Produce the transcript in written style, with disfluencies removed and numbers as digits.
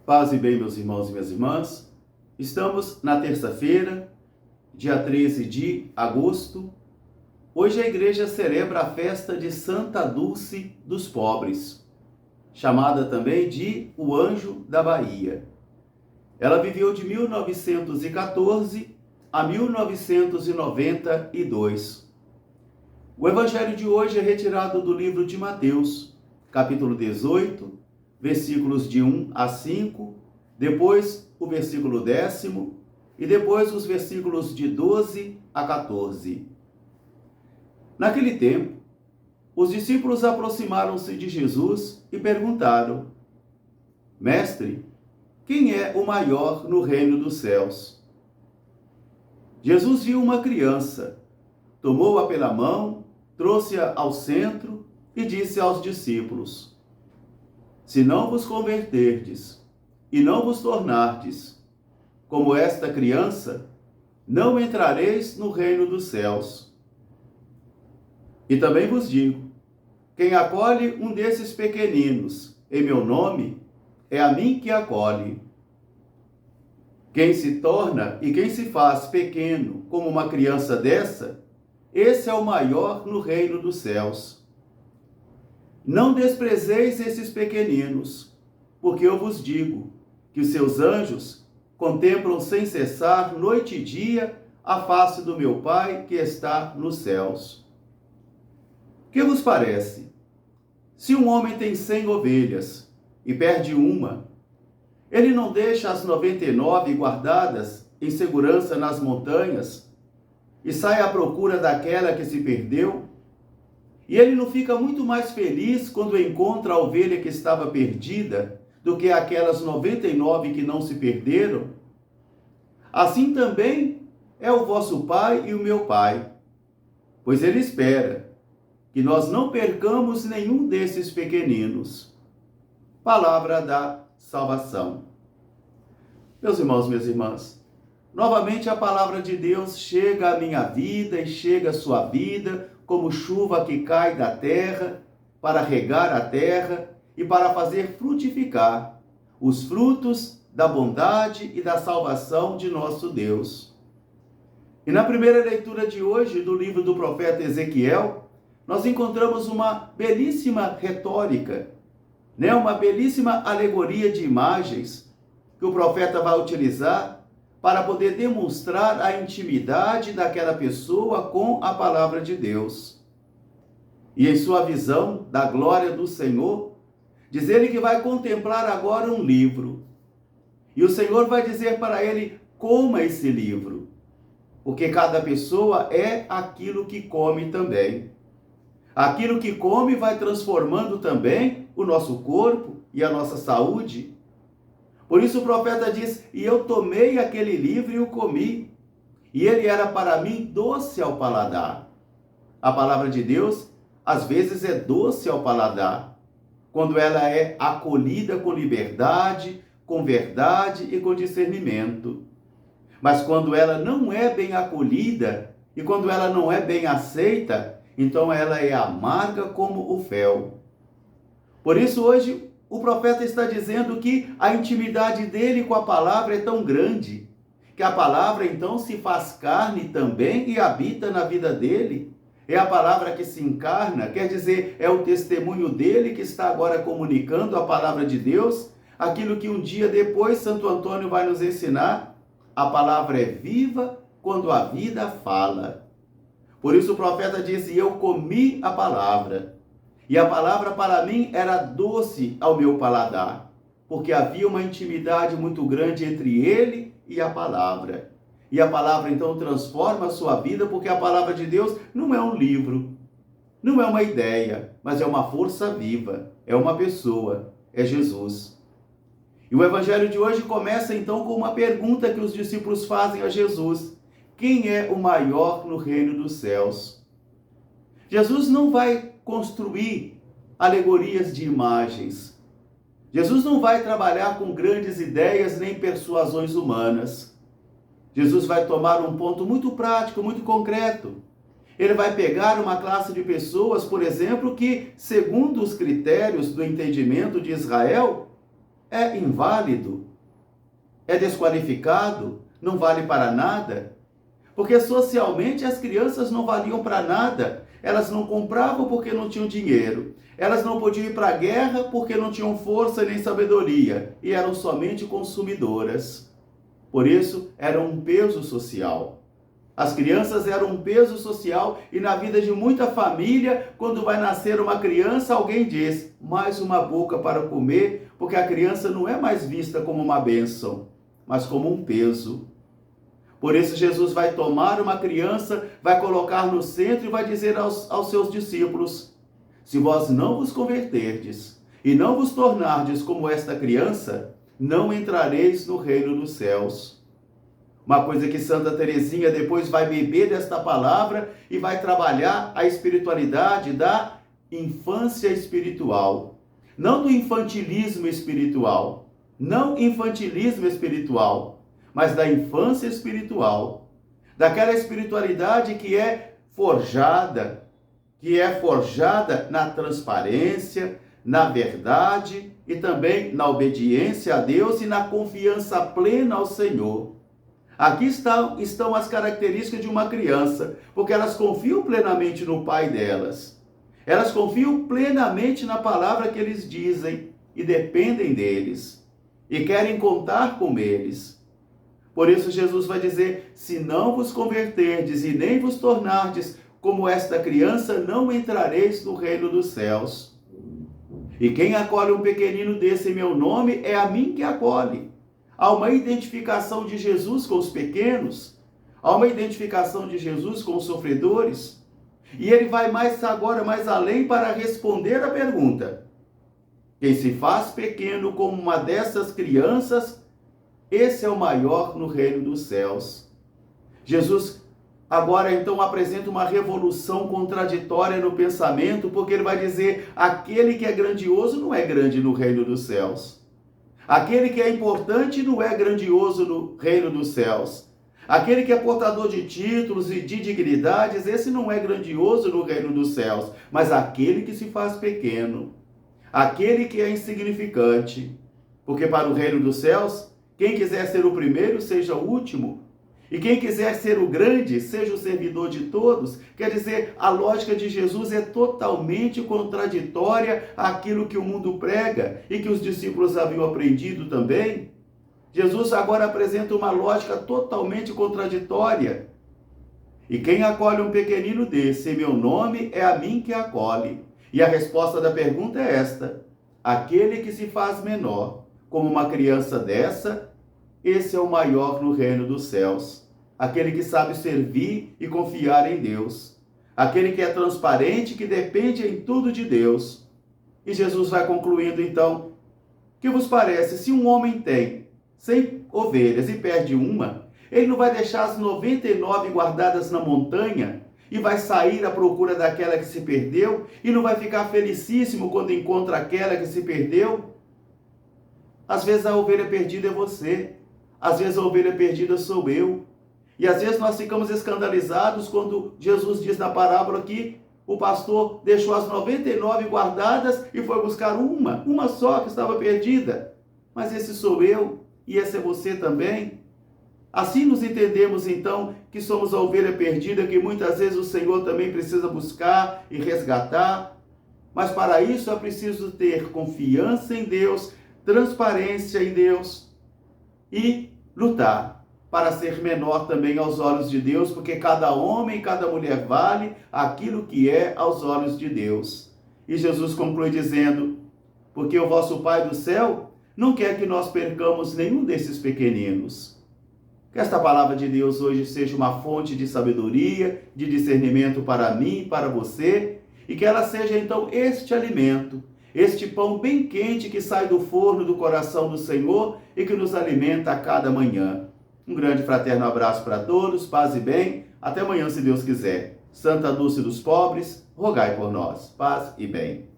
Paz e bem, meus irmãos e minhas irmãs. Estamos na terça-feira, dia 13 de agosto. Hoje a igreja celebra a festa de Santa Dulce dos Pobres, chamada também de o Anjo da Bahia. Ela viveu de 1914 a 1992. O evangelho de hoje é retirado do livro de Mateus, capítulo 18, versículos de 1 a 5, depois o versículo 10º e depois os versículos de 12 a 14. Naquele tempo, os discípulos aproximaram-se de Jesus e perguntaram: Mestre, quem é o maior no reino dos céus? Jesus viu uma criança, tomou-a pela mão, trouxe-a ao centro e disse aos discípulos: Se não vos converterdes e não vos tornardes como esta criança, não entrareis no reino dos céus. E também vos digo, quem acolhe um desses pequeninos em meu nome, é a mim que acolhe. Quem se torna e quem se faz pequeno como uma criança dessa, esse é o maior no reino dos céus. Não desprezeis esses pequeninos, porque eu vos digo que os seus anjos contemplam sem cessar, noite e dia, a face do meu Pai que está nos céus. Que vos parece? Se um homem tem 100 ovelhas e perde uma, ele não deixa as 99 guardadas em segurança nas montanhas e sai à procura daquela que se perdeu? E ele não fica muito mais feliz quando encontra a ovelha que estava perdida do que aquelas 99 que não se perderam? Assim também é o vosso Pai e o meu Pai, pois ele espera que nós não percamos nenhum desses pequeninos. Palavra da salvação. Meus irmãos, minhas irmãs, novamente a palavra de Deus chega à minha vida e chega à sua vida como chuva que cai da terra para regar a terra e para fazer frutificar os frutos da bondade e da salvação de nosso Deus. E na primeira leitura de hoje do livro do profeta Ezequiel, nós encontramos uma belíssima retórica, uma belíssima alegoria de imagens que o profeta vai utilizar para poder demonstrar a intimidade daquela pessoa com a palavra de Deus. E em sua visão da glória do Senhor, diz ele que vai contemplar agora um livro. E o Senhor vai dizer para ele: coma esse livro, porque cada pessoa é aquilo que come também. Aquilo que come vai transformando também o nosso corpo e a nossa saúde. Por isso o profeta diz: e eu tomei aquele livro e o comi, e ele era para mim doce ao paladar. A palavra de Deus, às vezes, é doce ao paladar, quando ela é acolhida com liberdade, com verdade e com discernimento. Mas quando ela não é bem acolhida e quando ela não é bem aceita, então ela é amarga como o fel. Por isso hoje o profeta está dizendo que a intimidade dele com a palavra é tão grande, que a palavra então se faz carne também e habita na vida dele. É a palavra que se encarna, quer dizer, é o testemunho dele que está agora comunicando a palavra de Deus, aquilo que um dia depois Santo Antônio vai nos ensinar. A palavra é viva quando a vida fala. Por isso o profeta disse: eu comi a palavra, e a palavra para mim era doce ao meu paladar, porque havia uma intimidade muito grande entre ele e a palavra. E a palavra então transforma a sua vida, porque a palavra de Deus não é um livro, não é uma ideia, mas é uma força viva, é uma pessoa, é Jesus. E o evangelho de hoje começa então com uma pergunta que os discípulos fazem a Jesus: quem é o maior no reino dos céus? Jesus não vai construir alegorias de imagens. Jesus não vai trabalhar com grandes ideias nem persuasões humanas. Jesus vai tomar um ponto muito prático, muito concreto. Ele vai pegar uma classe de pessoas, por exemplo, que, segundo os critérios do entendimento de Israel, é inválido, é desqualificado, não vale para nada? Porque socialmente as crianças não valiam para nada. Elas não compravam porque não tinham dinheiro. Elas não podiam ir para a guerra porque não tinham força nem sabedoria. E eram somente consumidoras. Por isso, eram um peso social. As crianças eram um peso social e na vida de muita família, quando vai nascer uma criança, alguém diz, mais uma boca para comer, porque a criança não é mais vista como uma bênção, mas como um peso. Por isso Jesus vai tomar uma criança, vai colocar no centro e vai dizer aos seus discípulos, se vós não vos converterdes e não vos tornardes como esta criança, não entrareis no reino dos céus. Uma coisa que Santa Teresinha depois vai beber desta palavra e vai trabalhar a espiritualidade da infância espiritual. Não do infantilismo espiritual. Não infantilismo espiritual, mas da infância espiritual. Daquela espiritualidade que é forjada na transparência, na verdade e também na obediência a Deus e na confiança plena ao Senhor. Aqui estão as características de uma criança, porque elas confiam plenamente no pai delas. Elas confiam plenamente na palavra que eles dizem e dependem deles. E querem contar com eles. Por isso Jesus vai dizer, se não vos converterdes e nem vos tornardes como esta criança, não entrareis no reino dos céus. E quem acolhe um pequenino desse em meu nome, é a mim que acolhe. Há uma identificação de Jesus com os pequenos, há uma identificação de Jesus com os sofredores, e ele vai mais além para responder a pergunta. Quem se faz pequeno como uma dessas crianças, esse é o maior no reino dos céus. Jesus agora então apresenta uma revolução contraditória no pensamento, porque ele vai dizer, aquele que é grandioso não é grande no reino dos céus. Aquele que é importante não é grandioso no reino dos céus. Aquele que é portador de títulos e de dignidades, esse não é grandioso no reino dos céus. Mas aquele que se faz pequeno, aquele que é insignificante. Porque para o reino dos céus, quem quiser ser o primeiro, seja o último. E quem quiser ser o grande, seja o servidor de todos. Quer dizer, a lógica de Jesus é totalmente contraditória àquilo que o mundo prega e que os discípulos haviam aprendido também. Jesus agora apresenta uma lógica totalmente contraditória. E quem acolhe um pequenino desse em meu nome, é a mim que acolhe. E a resposta da pergunta é esta. Aquele que se faz menor, como uma criança dessa, esse é o maior no reino dos céus. Aquele que sabe servir e confiar em Deus. Aquele que é transparente, que depende em tudo de Deus. E Jesus vai concluindo então, que vos parece, se um homem tem 100 ovelhas e perde uma, ele não vai deixar as 99 guardadas na montanha e vai sair à procura daquela que se perdeu e não vai ficar felicíssimo quando encontra aquela que se perdeu? Às vezes a ovelha perdida é você. Às vezes a ovelha perdida sou eu. E às vezes nós ficamos escandalizados quando Jesus diz na parábola que o pastor deixou as 99 guardadas e foi buscar uma só que estava perdida. Mas esse sou eu e esse é você também. Assim nos entendemos então que somos a ovelha perdida que muitas vezes o Senhor também precisa buscar e resgatar. Mas para isso é preciso ter confiança em Deus, transparência em Deus e lutar para ser menor também aos olhos de Deus, porque cada homem e cada mulher vale aquilo que é aos olhos de Deus. E Jesus conclui dizendo, porque o vosso Pai do céu não quer que nós percamos nenhum desses pequeninos. Que esta palavra de Deus hoje seja uma fonte de sabedoria, de discernimento para mim e para você, e que ela seja então este alimento, este pão bem quente que sai do forno do coração do Senhor e que nos alimenta a cada manhã. Um grande fraterno abraço para todos, paz e bem. Até amanhã, se Deus quiser. Santa Dulce dos Pobres, rogai por nós. Paz e bem.